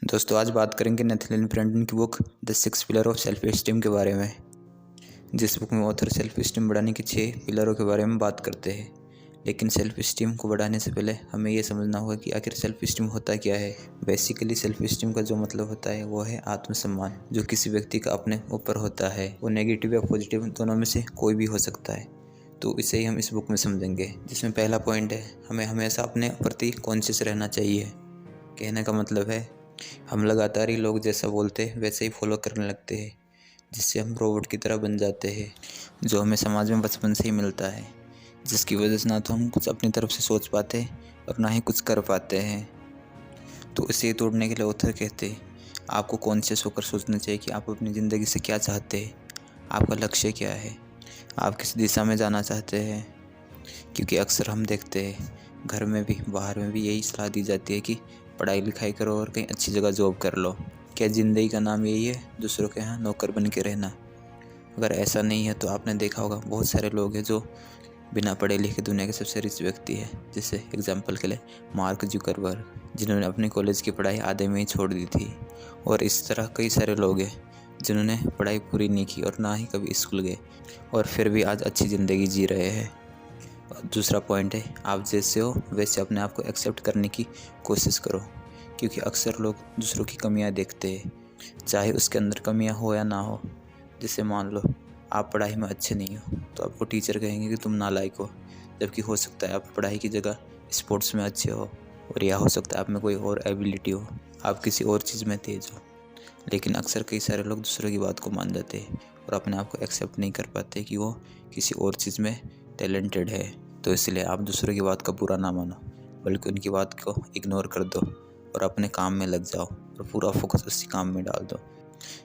दोस्तों आज बात करेंगे नेथनियल ब्रेंडन की book the six pillar of self esteem के बारे में। जिस बुक में ऑथर सेल्फ एस्टीम बढ़ाने के 6 पिलरों के बारे में बात करते हैं। लेकिन सेल्फ एस्टीम को बढ़ाने से पहले हमें ये समझना होगा कि आखिर सेल्फ एस्टीम होता क्या है। बेसिकली सेल्फ एस्टीम का जो मतलब होता है वो है आत्मसम्मान, जो किसी व्यक्ति का अपने ऊपर होता है। वो नेगेटिव या पॉजिटिव दोनों में से कोई भी हो सकता है। तो इसे ही हम इस बुक में समझेंगे, जिसमें पहला पॉइंट है हमें हमेशा अपने प्रति कॉन्शियस रहना चाहिए। कहने का मतलब है हम लगातार ही लोग जैसा बोलते हैं वैसे ही फॉलो करने लगते हैं, जिससे हम रोबोट की तरह बन जाते हैं, जो हमें समाज में बचपन से ही मिलता है, जिसकी वजह से ना तो हम कुछ अपनी तरफ से सोच पाते और ना ही कुछ कर पाते हैं। तो इसे तोड़ने के लिए ऑथर कहते हैं आपको कॉन्शियस होकर सोचना चाहिए कि आप अपनी ज़िंदगी से क्या चाहते हैं, आपका लक्ष्य क्या है, आप किस दिशा में जाना चाहते हैं। क्योंकि अक्सर हम देखते हैं घर में भी बाहर में भी यही सलाह दी जाती है कि पढ़ाई लिखाई करो और कहीं अच्छी जगह जॉब कर लो। क्या ज़िंदगी का नाम यही है दूसरों के यहाँ नौकर बन के रहना? अगर ऐसा नहीं है तो आपने देखा होगा बहुत सारे लोग हैं जो बिना पढ़े लिखे दुनिया के सबसे रिच व्यक्ति है। जैसे एग्जांपल के लिए मार्क जुकरबर्ग, जिन्होंने अपनी कॉलेज की पढ़ाई आधे में ही छोड़ दी थी। और इस तरह कई सारे लोग हैं जिन्होंने पढ़ाई पूरी नहीं की और ना ही कभी स्कूल गए और फिर भी आज अच्छी ज़िंदगी जी रहे हैं। दूसरा पॉइंट है आप जैसे हो वैसे अपने आप को एक्सेप्ट करने की कोशिश करो। क्योंकि अक्सर लोग दूसरों की कमियां देखते हैं, चाहे उसके अंदर कमियां हो या ना हो। जैसे मान लो आप पढ़ाई में अच्छे नहीं हो तो आपको टीचर कहेंगे कि तुम नालायक हो, जबकि हो सकता है आप पढ़ाई की जगह स्पोर्ट्स में अच्छे हो, और या हो सकता है आप में कोई और एबिलिटी हो, आप किसी और चीज़ में तेज हो। लेकिन अक्सर कई सारे लोग दूसरों की बात को मान जाते हैं और अपने आप को एक्सेप्ट नहीं कर पाते कि वो किसी और चीज़ में टैलेंटेड है। तो इसलिए आप दूसरों की बात का बुरा ना मानो, बल्कि उनकी बात को इग्नोर कर दो और अपने काम में लग जाओ और पूरा फोकस उसी काम में डाल दो।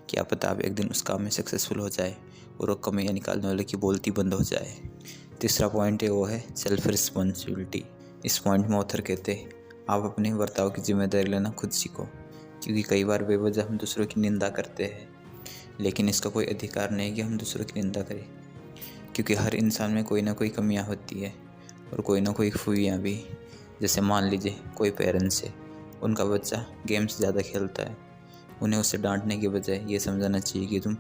क्या पता आप एक दिन उस काम में सक्सेसफुल हो जाए और वो कमियाँ निकालने वाले की बोलती बंद हो जाए। तीसरा पॉइंट है वो है सेल्फ रिस्पॉन्सिबिलिटी। इस पॉइंट में ऑथर कहते हैं आप अपने बर्ताव की जिम्मेदारी लेना खुद सीखो। क्योंकि कई बार बेवजह हम दूसरों की निंदा करते हैं, लेकिन इसका कोई अधिकार नहीं कि हम दूसरों की निंदा करें। क्योंकि हर इंसान में कोई ना कोई कमियां होती है और कोई ना कोई खूबियाँ भी। जैसे मान लीजिए कोई पेरेंट्स है, उनका बच्चा गेम्स ज़्यादा खेलता है, उन्हें उसे डांटने के बजाय ये समझाना चाहिए कि तुम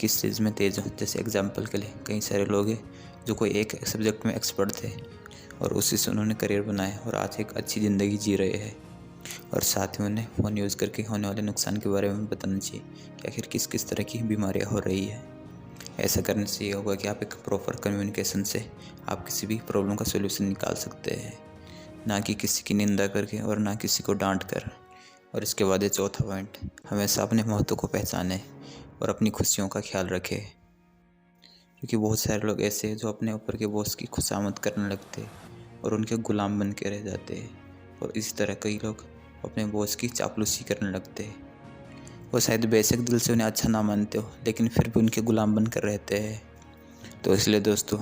किस चीज़ में तेज़ हो। जैसे एग्जांपल के लिए कई सारे लोग हैं जो कोई एक सब्जेक्ट में एक्सपर्ट थे और उसी से उन्होंने करियर बनाया और आज एक अच्छी ज़िंदगी जी रहे हैं। और साथ ही उन्हें फ़ोन यूज़ करके होने वाले नुकसान के बारे में बताना चाहिए कि आखिर किस किस तरह की बीमारियाँ हो रही है। ऐसा करने से ये होगा कि आप एक प्रॉपर कम्युनिकेशन से आप किसी भी प्रॉब्लम का सलूशन निकाल सकते हैं, ना कि किसी की निंदा करके और ना किसी को डांट कर। और इसके बाद ये चौथा पॉइंट, हमेशा अपने महत्व को पहचाने और अपनी खुशियों का ख्याल रखें। क्योंकि बहुत सारे लोग ऐसे हैं जो अपने ऊपर के बॉस की खुशामद करने लगते हैं और उनके गुलाम बन के रह जाते हैं। और इसी तरह कई लोग अपने बॉस की चापलूसी करने लगते हैं। वो शायद बेशक दिल से उन्हें अच्छा ना मानते हो, लेकिन फिर भी उनके गुलाम बनकर रहते हैं। तो इसलिए दोस्तों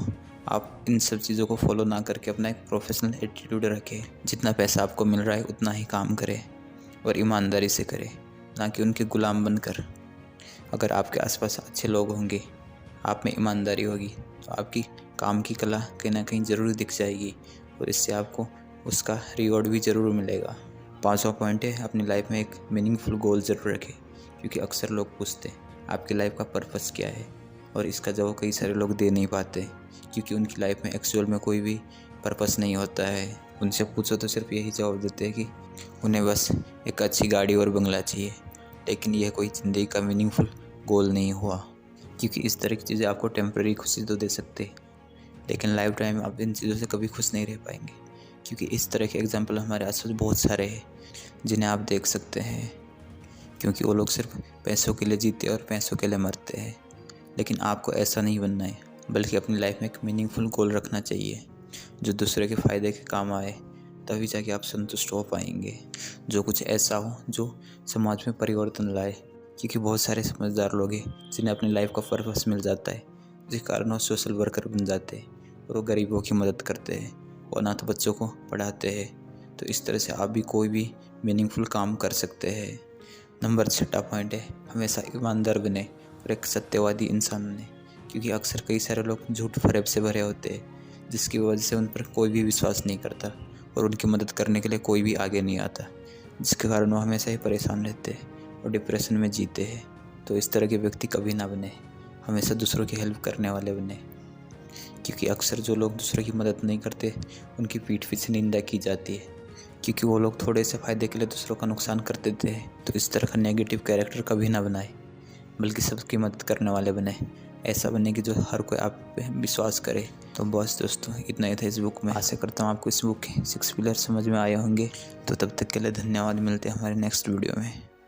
आप इन सब चीज़ों को फॉलो ना करके अपना एक प्रोफेशनल एटीट्यूड रखें। जितना पैसा आपको मिल रहा है उतना ही काम करें और ईमानदारी से करें, ना कि उनके गुलाम बनकर। अगर आपके आसपास अच्छे लोग होंगे, आप में ईमानदारी होगी, तो आपकी काम की कला कहीं ना कहीं ज़रूर दिख जाएगी और इससे आपको उसका रिवॉर्ड भी ज़रूर मिलेगा। पांचवा पॉइंट है अपनी लाइफ में एक मीनिंगफुल गोल ज़रूर रखें। क्योंकि अक्सर लोग पूछते हैं आपकी लाइफ का पर्पस क्या है, और इसका जवाब कई सारे लोग दे नहीं पाते। क्योंकि उनकी लाइफ में एक्चुअल में कोई भी पर्पस नहीं होता है। उनसे पूछो तो सिर्फ यही जवाब देते हैं कि उन्हें बस एक अच्छी गाड़ी और बंगला चाहिए। लेकिन यह कोई ज़िंदगी का मीनिंगफुल गोल नहीं हुआ। क्योंकि इस तरह की चीज़ें आपको टेम्प्रेरी खुशी तो दे सकते, लेकिन लाइफ टाइम आप इन चीज़ों से कभी खुश नहीं रह पाएंगे। क्योंकि इस तरह के एग्जाम्पल हमारे आसपास बहुत सारे हैं जिन्हें आप देख सकते हैं। क्योंकि वो लोग सिर्फ पैसों के लिए जीते और पैसों के लिए मरते हैं। लेकिन आपको ऐसा नहीं बनना है, बल्कि अपनी लाइफ में एक मीनिंगफुल गोल रखना चाहिए जो दूसरे के फ़ायदे के काम आए। तभी जाके आप संतुष्ट हो पाएंगे। जो कुछ ऐसा हो जो समाज में परिवर्तन लाए। क्योंकि बहुत सारे समझदार लोग हैं जिन्हें अपनी लाइफ का पर्पस मिल जाता है, जिस कारण वो सोशल वर्कर बन जाते हैं और वो गरीबों की मदद करते हैं और अनाथ बच्चों को पढ़ाते हैं। तो इस तरह से आप भी कोई भी मीनिंगफुल काम कर सकते हैं। नंबर 6 पॉइंट है हमेशा ईमानदार बने और एक सत्यवादी इंसान बने। क्योंकि अक्सर कई सारे लोग झूठ फरेब से भरे होते हैं, जिसकी वजह से उन पर कोई भी विश्वास नहीं करता और उनकी मदद करने के लिए कोई भी आगे नहीं आता। जिसके कारण वो हमेशा ही परेशान रहते हैं और डिप्रेशन में जीते हैं। तो इस तरह के व्यक्ति कभी ना बने, हमेशा दूसरों की हेल्प करने वाले बने, क्योंकि अक्सर जो लोग दूसरों की मदद नहीं करते उनकी पीठ पीछे निंदा की जाती है, क्योंकि वो लोग थोड़े से फ़ायदे के लिए दूसरों का नुकसान कर देते हैं। तो इस तरह का नेगेटिव कैरेक्टर कभी ना बनाए, बल्कि सबकी मदद करने वाले बने। ऐसा बने कि जो हर कोई आप पे विश्वास करे। तो बस दोस्तों, इतना ही था इस बुक में। आशा करता हूँ आपको इस बुक के 6 पिलर समझ में आए होंगे। तो तब तक के लिए धन्यवाद, मिलते हैं हमारे नेक्स्ट वीडियो में।